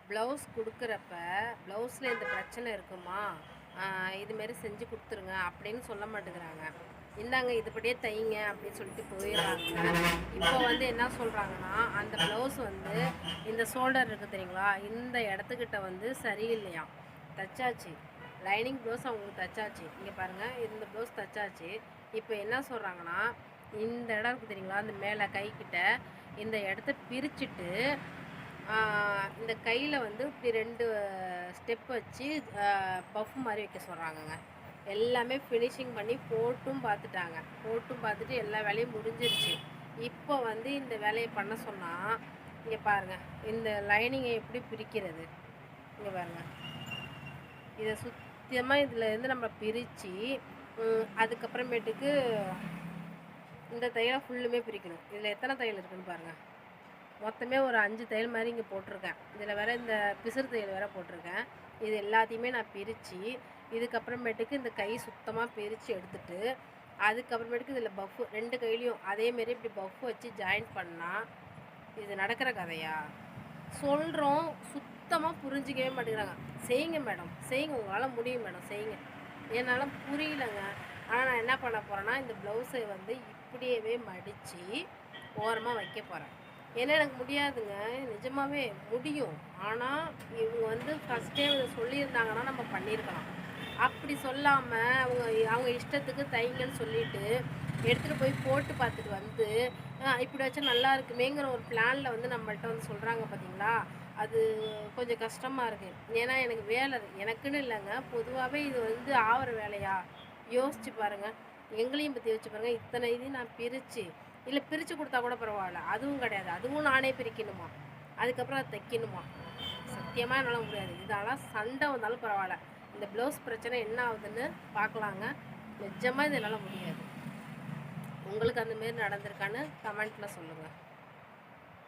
Blouse குடுக்குறப்ப, ப்ளவுஸ்ல இந்த பிரச்சனை இருக்குமா? இதுமாரி செஞ்சு குடுத்துருங்க அப்படின்னு சொல்ல மாட்டேங்கிறாங்க. இந்தாங்க இதுபடியே தைங்க அப்படின்னு சொல்லிட்டு போயிடுறாங்க. இப்போ வந்து என்ன சொல்றாங்கன்னா, அந்த ப்ளவுஸ் வந்து இந்த ஷோல்டர் இருக்கு தெரியுங்களா? இந்த இடத்துக்கிட்ட வந்து சரியில்லையாம். தச்சாச்சு. லைனிங் ப்ளவுஸ் அவங்களுக்கு தச்சாச்சு. இங்க பாருங்க, இந்த ப்ளவுஸ் தச்சாச்சு. இப்போ என்ன சொல்றாங்கன்னா, இந்த இடம் இருக்கு தெரியுங்களா? இந்த மேல கைக்கிட்ட இந்த இடத்த பிரிச்சுட்டு இந்த கையில வந்து இப்படி 2 ஸ்டெப் வச்சு பஃப் மாரி வைக்க சொல்றாங்கங்க. எல்லாமே ஃபினிஷிங் பண்ணி போட்டும் பார்த்துட்டாங்க. போட்டும் பார்த்துட்டு எல்லா வேலையும் முடிஞ்சிருச்சு. இப்போ வந்து இந்த வேலைய பண்ண சொன்னா, இங்க பாருங்க. இந்த லைனிங்க எப்படி பிரிக்கிறது? இங்க பாருங்க. இத சுத்தமா இதுலேருந்து நம்ம பிரிச்சு, அதுக்கப்புறமேட்டுக்கு இந்த தையல ஃபுல்லுமே பிரிக்கணும். இதில எத்தன தையல் இருக்குன்னு பாருங்க. மொத்தமே ஒரு 5 தையல் மாரி இங்கே போட்டிருக்கேன். இதில் வேற இந்த பிசிறு தையல் வேற போட்டிருக்கேன். இது எல்லாத்தையுமே நான் பிரித்து, இதுக்கப்புறமேட்டுக்கு இந்த கை சுத்தமாக பிரித்து எடுத்துட்டு, அதுக்கப்புறமேட்டுக்கு இதில் பஃப் 2 கையிலையும் அதேமாரி இப்படி பஃப் வச்சு ஜாயின் பண்ணா, இது நடக்கிற கதையா? சொல்கிறோம், சுத்தமாக புரிஞ்சிக்கவே மாட்டேங்கிறாங்க. செய்யுங்க மேடம், செய்யுங்க உங்களால் முடியும் மேடம் செய்யுங்க. என்னால் புரியலங்க. ஆனால் நான் என்ன பண்ண போகிறேன்னா, இந்த ப்ளவுஸை வந்து இப்படியவே மடித்து ஓரமாக வைக்க போகிறேன். ஏன்னா எனக்கு முடியாதுங்க. நிஜமாவே முடியும். ஆனா, இவங்க வந்து ஃபர்ஸ்ட்டே சொல்லியிருந்தாங்கன்னா நம்ம பண்ணியிருக்கலாம். அப்படி சொல்லாம அவங்க அவங்க இஷ்டத்துக்கு தைங்கன்னு சொல்லிட்டு, எடுத்துட்டு போய் போட்டு பார்த்துட்டு வந்து, இப்படி வச்சா நல்லா இருக்குமேங்கிற ஒரு பிளான்ல வந்து நம்மள்ட்ட வந்து சொல்றாங்க பார்த்தீங்களா? அது கொஞ்சம் கஷ்டமா இருக்கு. ஏன்னா எனக்கு வேலை எனக்குன்னு இல்லங்க. பொதுவாவே இது வந்து ஆவுற வேலையா? யோசிச்சு பாருங்க. எங்களையும் பத்தி யோசிச்சு பாருங்க. இத்தனை இதையும் நான் பிரிச்சு இல்ல பிரிச்சு குடுத்தா கூட பரவால்ல. அதுவும் கிடையாது. அதுவும் நானே பிரிக்கணுமா? அதுக்கப்புறம் அத தைக்கணுமா? சத்தியமா என்னால முடியாது. இதெல்லாம் சண்டை வந்தாலும் பரவால்ல. இந்த ப்ளவுஸ் பிரச்சனை என்ன ஆகுதுன்னு பார்க்கலாங்க. நிஜமா இது என்னால முடியாது. உங்களுக்கு அந்த மாரி நடந்திருக்கான்னு கமெண்ட்ல சொல்லுங்க.